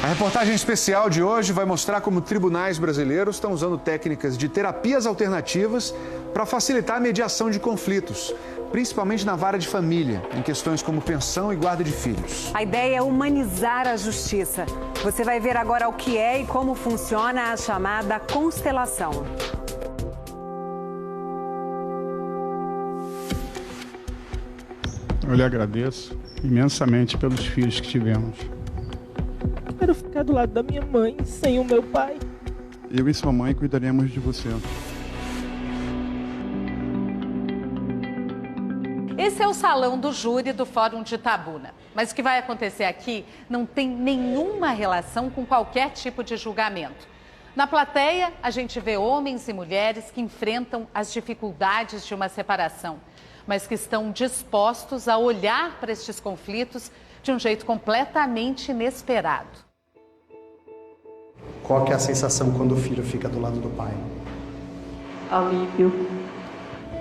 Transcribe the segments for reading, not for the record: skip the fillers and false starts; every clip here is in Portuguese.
A reportagem especial de hoje vai mostrar como tribunais brasileiros estão usando técnicas de terapias alternativas para facilitar a mediação de conflitos, principalmente na vara de família, em questões como pensão e guarda de filhos. A ideia é humanizar a justiça. Você vai ver agora o que é e como funciona a chamada constelação. Eu lhe agradeço imensamente pelos filhos que tivemos. Quero ficar do lado da minha mãe, sem o meu pai. Eu e sua mãe cuidaremos de você. Esse é o salão do júri do Fórum de Itabuna. Mas o que vai acontecer aqui não tem nenhuma relação com qualquer tipo de julgamento. Na plateia, a gente vê homens e mulheres que enfrentam as dificuldades de uma separação, mas que estão dispostos a olhar para estes conflitos de um jeito completamente inesperado. Qual que é a sensação quando o filho fica do lado do pai? Alívio.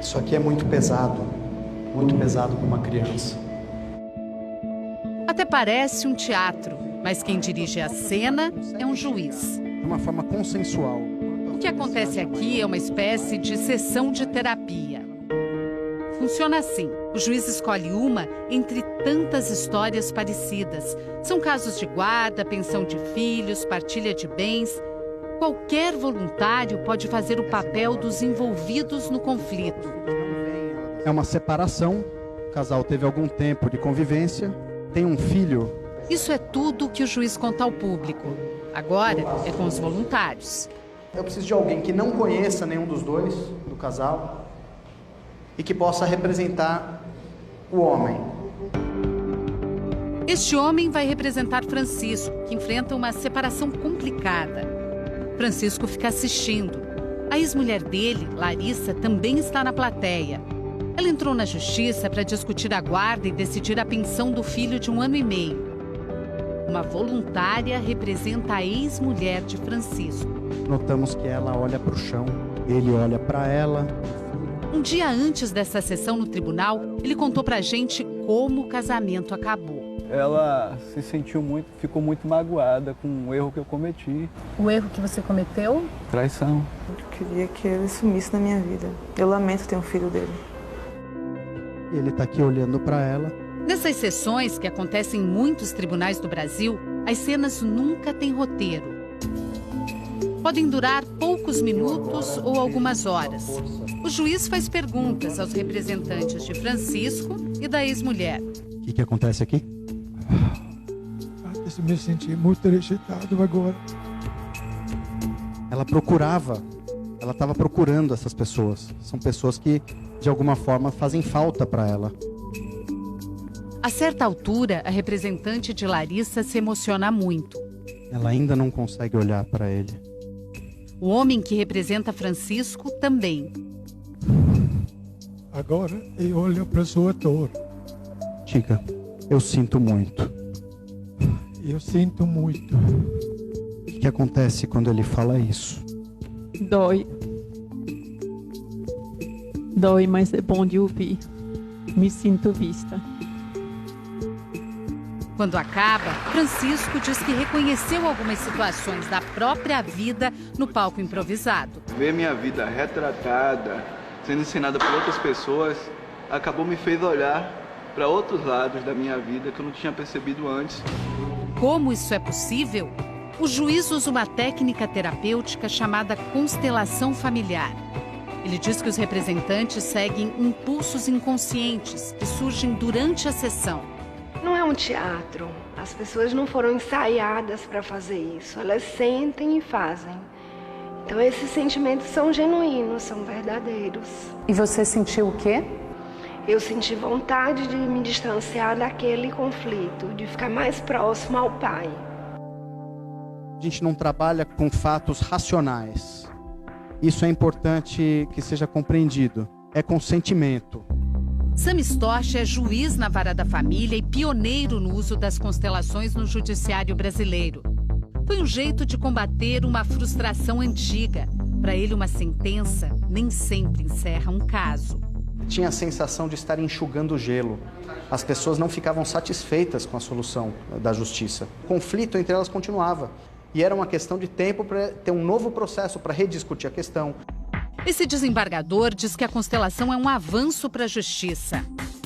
Isso aqui é muito pesado para uma criança. Até parece um teatro, mas quem dirige a cena é um juiz. De uma forma consensual. O que acontece aqui é uma espécie de sessão de terapia. Funciona assim: o juiz escolhe uma entre tantas histórias parecidas. São casos de guarda, pensão de filhos, partilha de bens. Qualquer voluntário pode fazer o papel dos envolvidos no conflito. É uma separação, o casal teve algum tempo de convivência, tem um filho. Isso é tudo que o juiz conta ao público. Agora é com os voluntários. Eu preciso de alguém que não conheça nenhum dos dois, do casal, e que possa representar o homem. Este homem vai representar Francisco, que enfrenta uma separação complicada. Francisco fica assistindo. A ex-mulher dele, Larissa, também está na plateia. Ela entrou na justiça para discutir a guarda e decidir a pensão do filho de 1 ano e meio. Uma voluntária representa a ex-mulher de Francisco. Notamos que ela olha para o chão, ele olha para ela. Um dia antes dessa sessão no tribunal, ele contou pra gente como o casamento acabou. Ela se sentiu ficou muito magoada com o erro que eu cometi. O erro que você cometeu? Traição. Eu queria que ele sumisse na minha vida. Eu lamento ter um filho dele. Ele está aqui olhando para ela. Nessas sessões, que acontecem em muitos tribunais do Brasil, as cenas nunca têm roteiro. Podem durar poucos minutos ou algumas horas. O juiz faz perguntas aos representantes de Francisco e da ex-mulher. O que acontece aqui? Eu me senti muito rejeitado agora. Ela estava procurando essas pessoas. São pessoas que, de alguma forma, fazem falta para ela. A certa altura, a representante de Larissa se emociona muito. Ela ainda não consegue olhar para ele. O homem que representa Francisco também. Agora eu olho para a sua dor. Diga, eu sinto muito. Eu sinto muito. O que acontece quando ele fala isso? Dói. Dói, mas é bom de ouvir. Me sinto vista. Quando acaba, Francisco diz que reconheceu algumas situações da própria vida no palco improvisado. Ver minha vida retratada, sendo ensinada por outras pessoas, me fez olhar para outros lados da minha vida que eu não tinha percebido antes. Como isso é possível? O juiz usa uma técnica terapêutica chamada constelação familiar. Ele diz que os representantes seguem impulsos inconscientes que surgem durante a sessão. Não é um teatro. As pessoas não foram ensaiadas para fazer isso. Elas sentem e fazem. Então esses sentimentos são genuínos, são verdadeiros. E você sentiu o quê? Eu senti vontade de me distanciar daquele conflito, de ficar mais próximo ao pai. A gente não trabalha com fatos racionais. Isso é importante que seja compreendido. É com sentimento. Sam Storch é juiz na vara da família e pioneiro no uso das constelações no judiciário brasileiro. Foi um jeito de combater uma frustração antiga. Para ele, uma sentença nem sempre encerra um caso. tinha a sensação de estar enxugando gelo. As pessoas não ficavam satisfeitas com a solução da justiça. O conflito entre elas continuava. E era uma questão de tempo para ter um novo processo para rediscutir a questão. Esse desembargador diz que a constelação é um avanço para a justiça.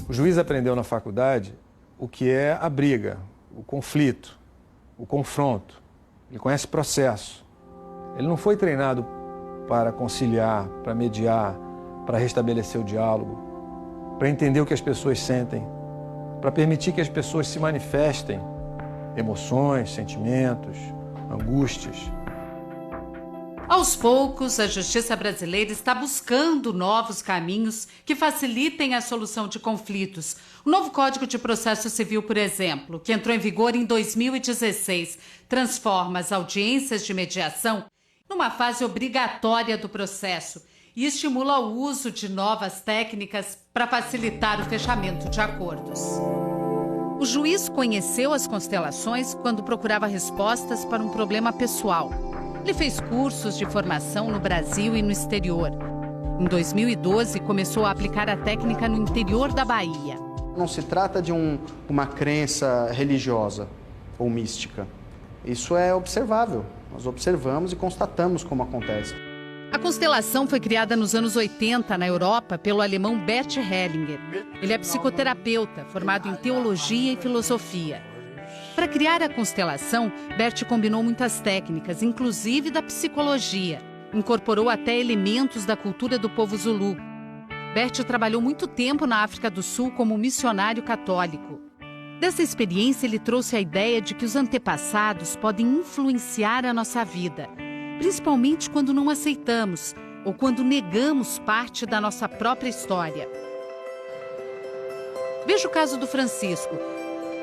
O juiz aprendeu na faculdade o que é a briga, o conflito, o confronto. Ele conhece processo. Ele não foi treinado para conciliar, para mediar, para restabelecer o diálogo, para entender o que as pessoas sentem, para permitir que as pessoas se manifestem emoções, sentimentos, angústias. Aos poucos, a justiça brasileira está buscando novos caminhos que facilitem a solução de conflitos. O novo Código de Processo Civil, por exemplo, que entrou em vigor em 2016, transforma as audiências de mediação numa fase obrigatória do processo e estimula o uso de novas técnicas para facilitar o fechamento de acordos. O juiz conheceu as constelações quando procurava respostas para um problema pessoal. Ele fez cursos de formação no Brasil e no exterior. Em 2012, começou a aplicar a técnica no interior da Bahia. Não se trata de uma crença religiosa ou mística. Isso é observável. Nós observamos e constatamos como acontece. A constelação foi criada nos anos 80 na Europa pelo alemão Bert Hellinger. Ele é psicoterapeuta, formado em teologia e filosofia. Para criar a constelação, Bert combinou muitas técnicas, inclusive da psicologia. Incorporou até elementos da cultura do povo Zulu. Bert trabalhou muito tempo na África do Sul como missionário católico. Dessa experiência, ele trouxe a ideia de que os antepassados podem influenciar a nossa vida, principalmente quando não aceitamos ou quando negamos parte da nossa própria história. Veja o caso do Francisco.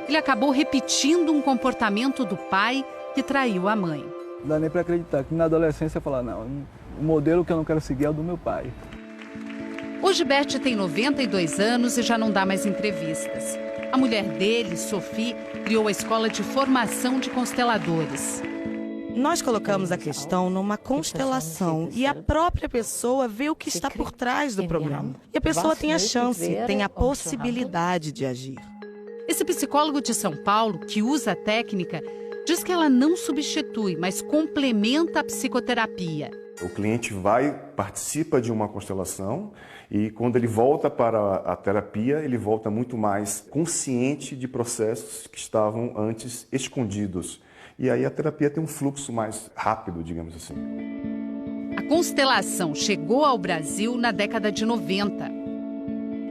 Ele acabou repetindo um comportamento do pai que traiu a mãe. Não dá nem para acreditar que na adolescência eu falar, não, o modelo que eu não quero seguir é o do meu pai. Hoje Bert tem 92 anos e já não dá mais entrevistas. A mulher dele, Sophie, criou a escola de formação de consteladores. Nós colocamos a questão numa constelação e a própria pessoa vê o que está por trás do problema. E a pessoa tem a chance, tem a possibilidade de agir. Esse psicólogo de São Paulo, que usa a técnica, diz que ela não substitui, mas complementa a psicoterapia. O cliente participa de uma constelação e quando ele volta para a terapia, ele volta muito mais consciente de processos que estavam antes escondidos. E aí a terapia tem um fluxo mais rápido, digamos assim. A constelação chegou ao Brasil na década de 90.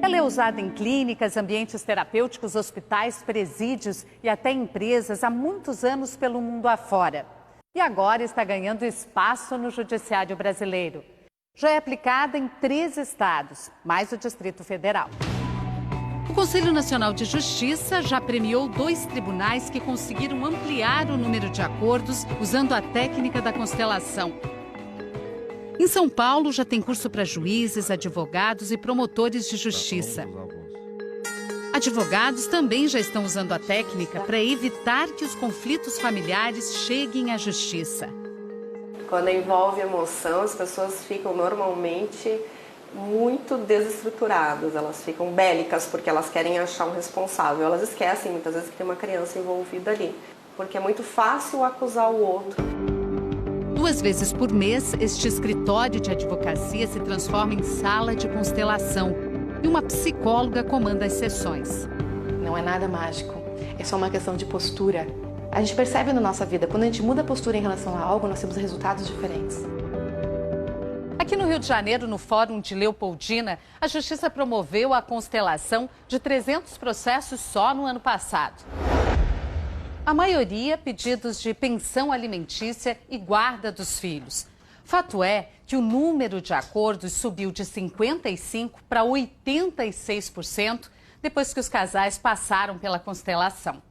Ela é usada em clínicas, ambientes terapêuticos, hospitais, presídios e até empresas há muitos anos pelo mundo afora. E agora está ganhando espaço no judiciário brasileiro. Já é aplicada em 3 estados, mais o Distrito Federal. O Conselho Nacional de Justiça já premiou 2 tribunais que conseguiram ampliar o número de acordos usando a técnica da constelação. Em São Paulo, já tem curso para juízes, advogados e promotores de justiça. Advogados também já estão usando a técnica para evitar que os conflitos familiares cheguem à justiça. Quando envolve emoção, as pessoas ficam normalmente muito desestruturadas, elas ficam bélicas porque elas querem achar um responsável. Elas esquecem muitas vezes que tem uma criança envolvida ali, porque é muito fácil acusar o outro. 2 vezes por mês, este escritório de advocacia se transforma em sala de constelação e uma psicóloga comanda as sessões. Não é nada mágico, é só uma questão de postura. A gente percebe na nossa vida, quando a gente muda a postura em relação a algo, nós temos resultados diferentes. Aqui no Rio de Janeiro, no Fórum de Leopoldina, a Justiça promoveu a constelação de 300 processos só no ano passado. A maioria pedidos de pensão alimentícia e guarda dos filhos. Fato é que o número de acordos subiu de 55% para 86% depois que os casais passaram pela constelação.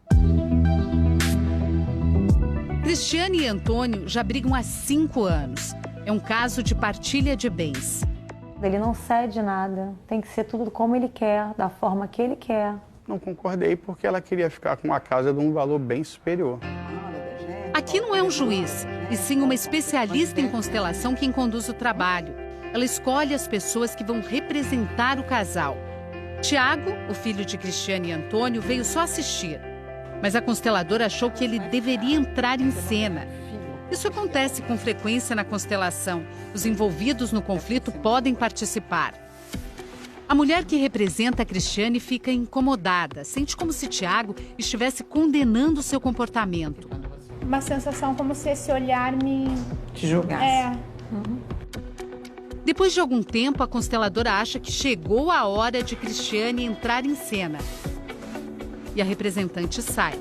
Cristiane e Antônio já brigam há 5 anos. É um caso de partilha de bens. Ele não cede nada, tem que ser tudo como ele quer, da forma que ele quer. Não concordei porque ela queria ficar com uma casa de um valor bem superior. Aqui não é um juiz, e sim uma especialista em constelação quem conduz o trabalho. ela escolhe as pessoas que vão representar o casal. Tiago, o filho de Cristiane e Antônio, veio só assistir. Mas a consteladora achou que ele deveria entrar em cena. Isso acontece com frequência na constelação. Os envolvidos no conflito podem participar. A mulher que representa a Cristiane fica incomodada. Sente como se Tiago estivesse condenando seu comportamento. Uma sensação como se esse olhar me... te julgasse. Depois de algum tempo, a consteladora acha que chegou a hora de Cristiane entrar em cena. E a representante sai.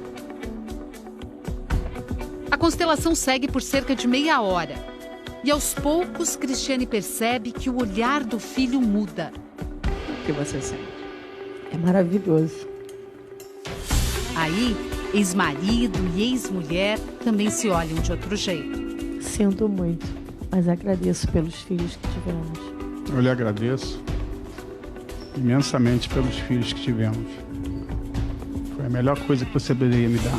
A constelação segue por cerca de meia hora. E aos poucos, Cristiane percebe que o olhar do filho muda. O que você sente? É maravilhoso. Aí, ex-marido e ex-mulher também se olham de outro jeito. Sinto muito, mas agradeço pelos filhos que tivemos. Eu lhe agradeço imensamente pelos filhos que tivemos. Foi a melhor coisa que você poderia me dar.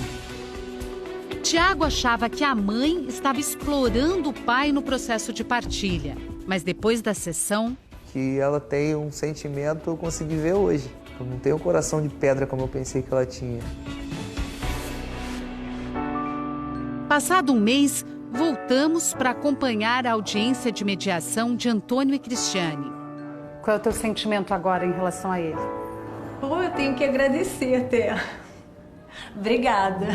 Tiago achava que a mãe estava explorando o pai no processo de partilha. Mas depois da sessão... que ela tem um sentimento, eu consegui ver hoje. Eu não tenho um coração de pedra como eu pensei que ela tinha. Passado um mês, voltamos para acompanhar a audiência de mediação de Antônio e Cristiane. Qual é o teu sentimento agora em relação a ele? Pô, eu tenho que agradecer até. Obrigada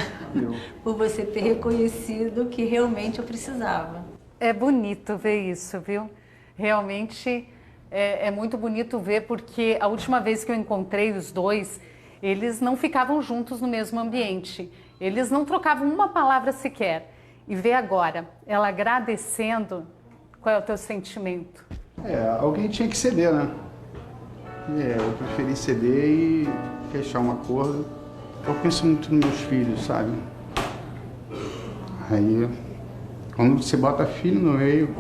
por você ter reconhecido que realmente eu precisava. É bonito ver isso, viu? Realmente é muito bonito ver, porque a última vez que eu encontrei os dois, eles não ficavam juntos no mesmo ambiente. Eles não trocavam uma palavra sequer. E ver agora, ela agradecendo, qual é o teu sentimento? Alguém tinha que ceder, né? Eu preferi ceder e fechar um acordo. Eu penso muito nos meus filhos, sabe? Aí, quando você bota filho no meio...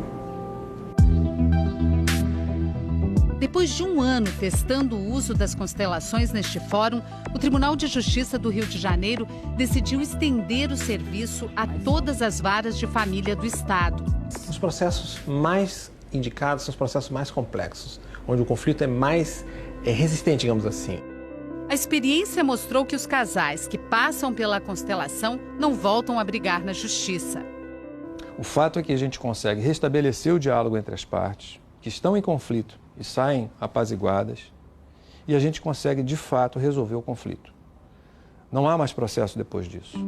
Depois de um ano testando o uso das constelações neste fórum, o Tribunal de Justiça do Rio de Janeiro decidiu estender o serviço a todas as varas de família do Estado. Os processos mais indicados são os processos mais complexos, onde o conflito é mais resistente, digamos assim. A experiência mostrou que os casais que passam pela constelação não voltam a brigar na justiça. O fato é que a gente consegue restabelecer o diálogo entre as partes que estão em conflito e saem apaziguadas, e a gente consegue, de fato, resolver o conflito. Não há mais processo depois disso.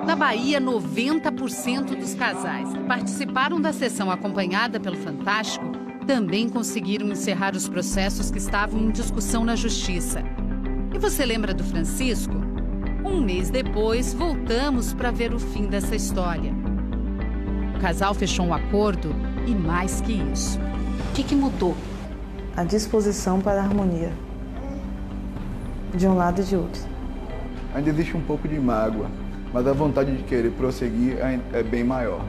Na Bahia, 90% dos casais que participaram da sessão acompanhada pelo Fantástico também conseguiram encerrar os processos que estavam em discussão na Justiça. E você lembra do Francisco? Um mês depois, voltamos para ver o fim dessa história. O casal fechou um acordo e mais que isso. O que mudou? A disposição para a harmonia, de um lado e de outro. Ainda existe um pouco de mágoa, mas a vontade de querer prosseguir é bem maior.